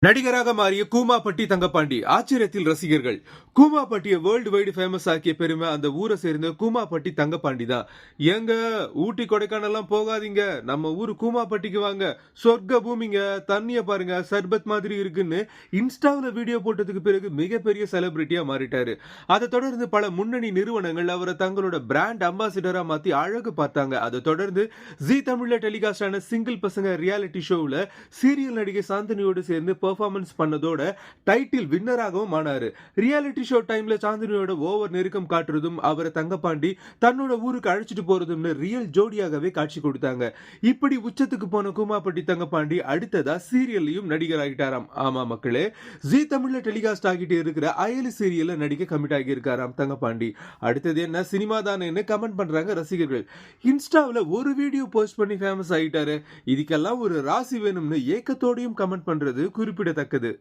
நடிகராக மாறிய கூமாப்பட்டி தங்கப்பாண்டி ஆச்சரியத்தில் ரசிகர்கள். கூமாப்பட்டியை வேர்ல்டு வைடு ஃபேமஸ் ஆக்கிய பெருமை அந்த ஊரை சேர்ந்த கூமாப்பட்டி தங்கப்பாண்டி தான். ஏங்க, ஊட்டி கொடைக்கானல்லாம் போகாதீங்க, நம்ம ஊர் கூமாப்பட்டிக்கு வாங்க, சொர்க்க பூமிங்க, தண்ணிய பாருங்க, சர்பத் மாதிரி இருக்குன்னு இன்ஸ்டாவில் வீடியோ போட்டதுக்கு பிறகு மிகப்பெரிய செலிபிரிட்டியா மாறிட்டாரு. அதை தொடர்ந்து பல முன்னணி நிறுவனங்கள் அவரை தங்களோட பிராண்ட் அம்பாசிடரா மாத்தி அழகு பார்த்தாங்க. அதை தொடர்ந்து ஜி தமிழ்ல டெலிகாஸ்ட் ஆன சிங்கிள் பசங்க ரியாலிட்டி ஷோவில் சீரியல் நடிகை சாந்தினியோடு சேர்ந்து பெர்ஃபார்மன்ஸ் பண்ணதோட டைட்டில் வின்னராகவும் ஆனாரு. ரியாலிட்டி ஷோ டைம்ல சாந்தினியோட ஓவர் நெருக்கம் காட்டுறதும் அவரை தங்கப்பாண்டி தன்னோட ஊருக்கு அழைச்சிட்டு போறதும்னு ரியல் ஜோடியாகவே காட்சி கொடுத்தாங்க. இப்படி உச்சத்துக்கு போன கூமாப்பட்டி தங்கப்பாண்டி அடுத்ததா சீரியல்லையும் நடிகர் ஆகிட்டாராம். ஆமா மக்களே, ஜி தமிழ்ல டெலிகாஸ்ட் ஆகிட்டு இருக்கிற அயலி சீரியல்ல நடிக்க கமிட் ஆகி இருக்காராம் தங்கப்பாண்டி. அடுத்தது என்ன சினிமா தானேன்னு கமெண்ட் பண்றாங்க ரசிகர்கள். இன்ஸ்டாவில் ஒரு வீடியோ போஸ்ட் பண்ணி ஃபேமஸ் ஆகிட்டாரு, இதுக்கெல்லாம் ஒரு ராசி வேணும்னு ஏக்கத்தோடையும் கமெண்ட் பண்றது குறிப்பிடத்தக்கது.